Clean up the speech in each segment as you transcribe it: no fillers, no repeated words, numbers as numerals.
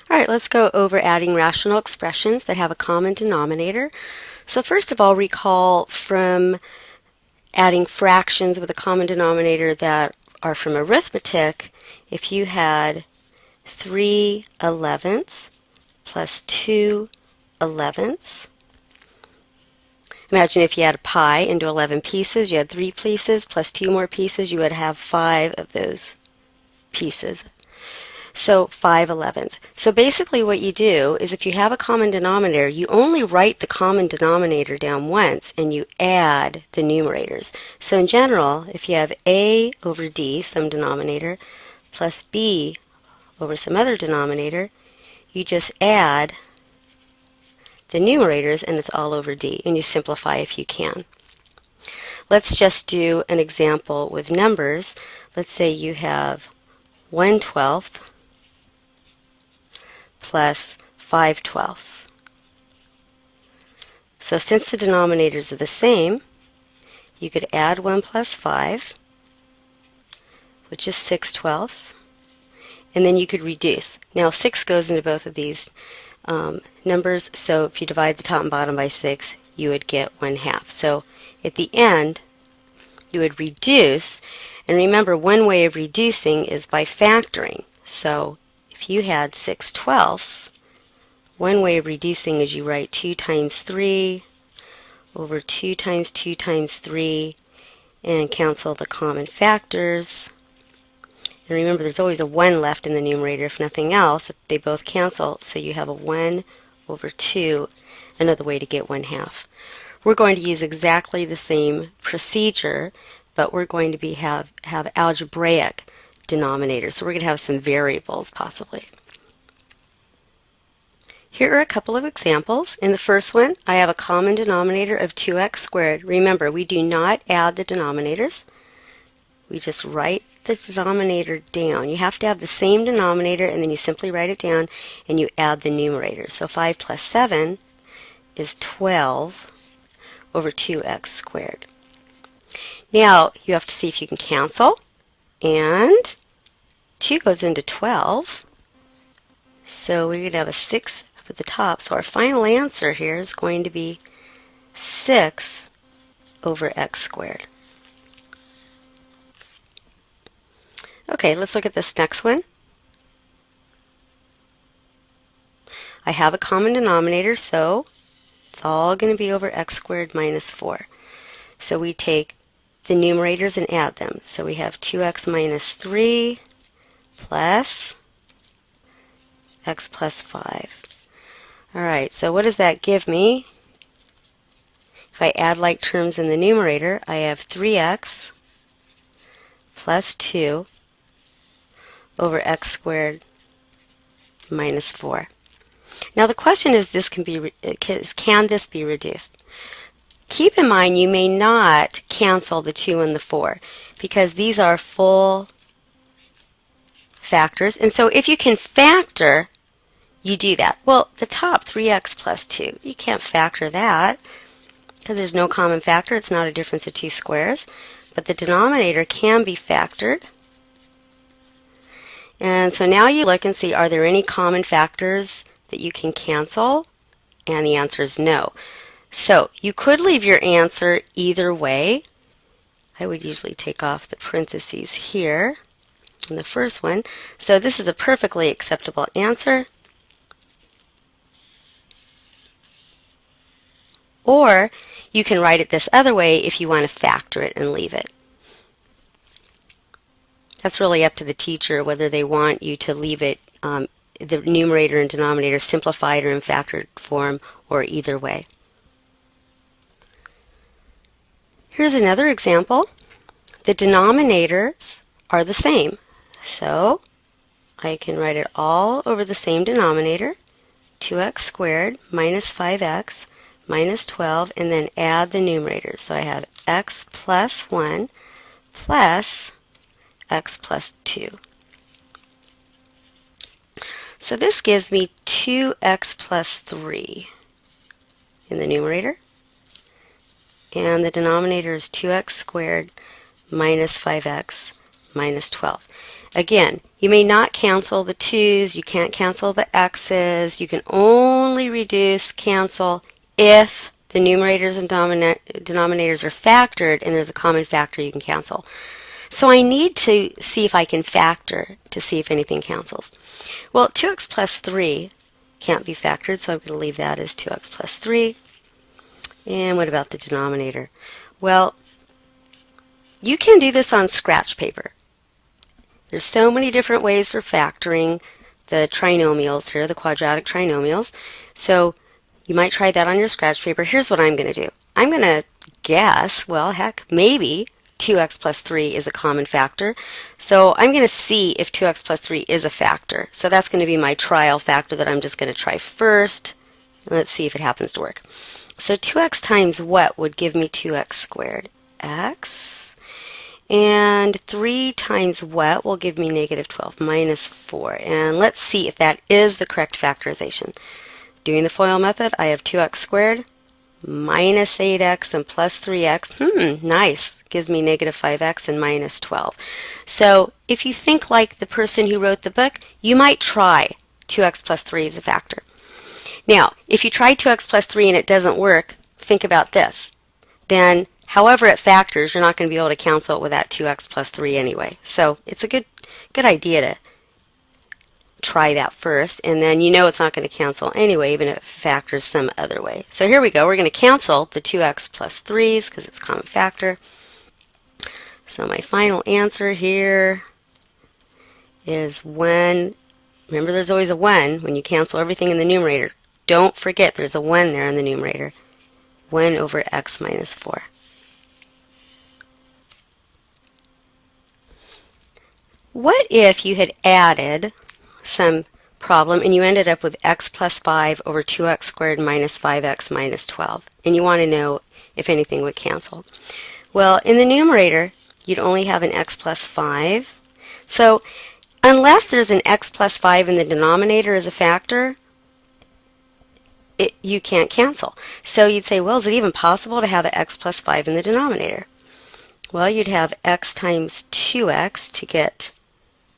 All right, let's go over adding rational expressions that have a common denominator. So first of all, recall from adding fractions with a common denominator that are from arithmetic, if you had 3/11ths plus 2/11ths. Imagine if you had a pie into 11 pieces, you had 3 pieces plus 2 more pieces, you would have 5 of those pieces. So 5/11ths. So basically what you do is if you have a common denominator, you only write the common denominator down once and you add the numerators. So in general, if you have a over d, some denominator, plus b over some other denominator, you just add the numerators and it's all over d, and you simplify if you can. Let's just do an example with numbers. Let's say you have 1/12 plus 5/12. So since the denominators are the same, you could add 1 plus 5, which is 6/12, and then you could reduce. Now 6 goes into both of these numbers, so if you divide the top and bottom by 6, you would get 1/2. So at the end, you would reduce, and remember one way of reducing is by factoring. So if you had 6/12, one way of reducing is you write 2 times 3 over 2 times 2 times 3 and cancel the common factors. And remember, there's always a 1 left in the numerator if nothing else. If they both cancel, so you have a 1 over 2, another way to get 1/2. We're going to use exactly the same procedure, but we're going to have algebraic denominators. So we're going to have some variables possibly. Here are a couple of examples. In the first one, I have a common denominator of 2x squared. Remember, we do not add the denominators. We just write the denominator down. You have to have the same denominator and then you simply write it down and you add the numerators. So 5 plus 7 is 12 over 2x squared. Now you have to see if you can cancel, and 2 goes into 12, so we're going to have a 6 up at the top. So our final answer here is going to be 6 over x squared. Okay, let's look at this next one. I have a common denominator, so it's all going to be over x squared minus 4. So we take the numerators and add them. So we have 2x minus 3 plus x plus 5. Alright, so what does that give me? If I add like terms in the numerator, I have 3x plus 2 over x squared minus 4. Now the question is, can this be reduced? Keep in mind you may not cancel the 2 and the 4 because these are full factors, and so if you can factor, you do that. Well, the top 3x plus 2, you can't factor that because there's no common factor. It's not a difference of 2 squares, but the denominator can be factored. And so now you look and see, are there any common factors that you can cancel? And the answer is no. So you could leave your answer either way. I would usually take off the parentheses here in the first one. So this is a perfectly acceptable answer. Or you can write it this other way if you want to factor it and leave it. That's really up to the teacher whether they want you to leave it, the numerator and denominator simplified or in factored form, or either way. Here's another example. The denominators are the same. So I can write it all over the same denominator, 2x squared minus 5x minus 12, and then add the numerators. So I have x plus 1 plus x plus 2. So this gives me 2x plus 3 in the numerator, and the denominator is 2x squared minus 5x minus 12. Again, you may not cancel the 2's, you can't cancel the x's, you can only reduce, cancel if the numerators and denominators are factored and there's a common factor you can cancel. So I need to see if I can factor to see if anything cancels. Well, 2x plus 3 can't be factored, so I'm going to leave that as 2x plus 3. And what about the denominator? Well, you can do this on scratch paper. There's so many different ways for factoring the trinomials here, the quadratic trinomials. So you might try that on your scratch paper. Here's what I'm going to do. I'm going to guess, well, heck, maybe 2x plus 3 is a common factor. So I'm going to see if 2x plus 3 is a factor. So that's going to be my trial factor that I'm just going to try first. Let's see if it happens to work. So 2x times what would give me 2x squared? X. And 3 times what will give me negative 12 minus 4. And let's see if that is the correct factorization. Doing the FOIL method, I have 2x squared minus 8x and plus 3x. Nice. Gives me negative 5x and minus 12. So if you think like the person who wrote the book, you might try 2x plus 3 as a factor. Now, if you try 2x plus 3 and it doesn't work, think about this. Then however it factors, you're not going to be able to cancel it with that 2x plus 3 anyway. So it's a good idea to try that first, and then you know it's not going to cancel anyway, even if it factors some other way. So here we go. We're going to cancel the 2x plus 3's because it's a common factor. So my final answer here is 1. Remember, there's always a 1 when you cancel everything in the numerator. Don't forget there's a 1 there in the numerator. 1 over x minus 4. What if you had added some problem and you ended up with x plus 5 over 2x squared minus 5x minus 12, and you want to know if anything would cancel? Well, in the numerator, you'd only have an x plus 5. So unless there's an x plus 5 in the denominator as a factor, you can't cancel. So you'd say, well, is it even possible to have an x plus 5 in the denominator? Well, you'd have x times 2x to get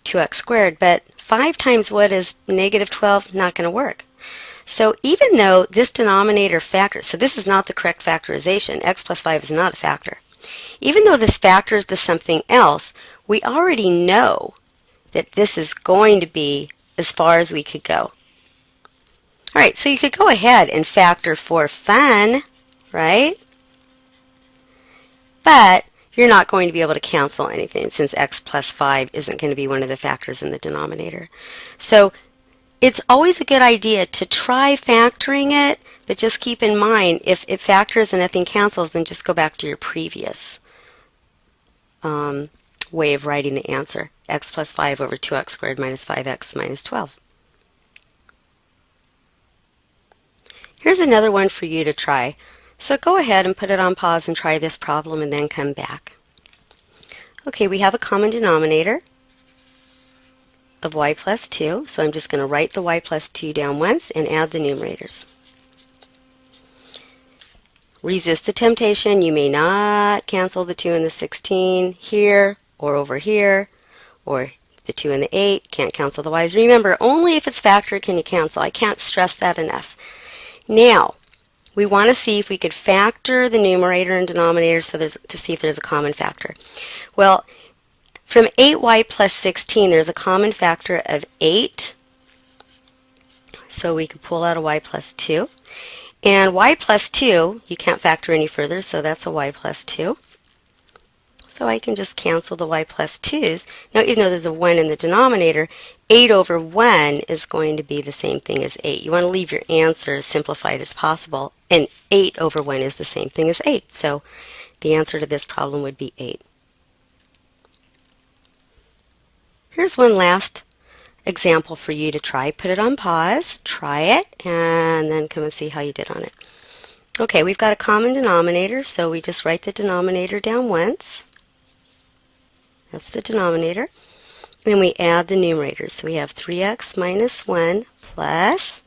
2x squared, but 5 times what is negative 12? Not going to work. So even though this denominator factors, so this is not the correct factorization, x plus 5 is not a factor. Even though this factors to something else, we already know that this is going to be as far as we could go. All right, so you could go ahead and factor for fun, right? But you're not going to be able to cancel anything since x plus 5 isn't going to be one of the factors in the denominator. So it's always a good idea to try factoring it, but just keep in mind if it factors and nothing cancels, then just go back to your previous way of writing the answer. X plus 5 over 2x squared minus 5x minus 12. Here's another one for you to try. So go ahead and put it on pause and try this problem and then come back. Okay, we have a common denominator of y plus 2. So I'm just going to write the y plus 2 down once and add the numerators. Resist the temptation. You may not cancel the 2 and the 16 here or over here, or the 2 and the 8. Can't cancel the y's. Remember, only if it's factored can you cancel. I can't stress that enough. Now, we want to see if we could factor the numerator and denominator to see if there's a common factor. Well, from 8y plus 16, there's a common factor of 8. So we could pull out a y plus 2. And y plus 2, you can't factor any further, so that's a y plus 2. So I can just cancel the y plus 2's. Now, even though there's a 1 in the denominator, 8 over 1 is going to be the same thing as 8. You want to leave your answer as simplified as possible, and 8 over 1 is the same thing as 8. So the answer to this problem would be 8. Here's one last example for you to try. Put it on pause, try it, and then come and see how you did on it. Okay, we've got a common denominator, so we just write the denominator down once. That's the denominator. And we add the numerators. So we have 3x minus 1 plus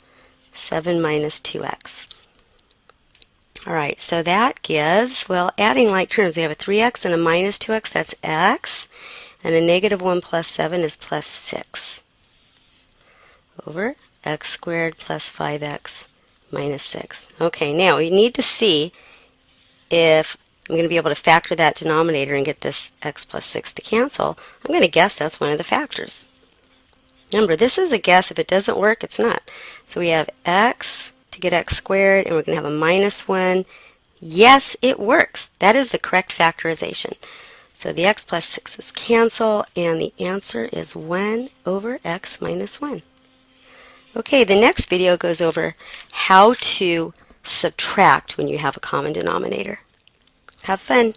7 minus 2x. All right, so that gives, well, adding like terms, we have a 3x and a minus 2x, that's x. And a negative 1 plus 7 is plus 6 over x squared plus 5x minus 6. Okay, now we need to see if I'm going to be able to factor that denominator and get this x plus 6 to cancel. I'm going to guess that's one of the factors. Remember, this is a guess. If it doesn't work, it's not. So we have x to get x squared, and we're going to have a minus 1. Yes, it works. That is the correct factorization. So the x plus 6's cancel, and the answer is 1 over x minus 1. Okay, the next video goes over how to subtract when you have a common denominator. Have fun.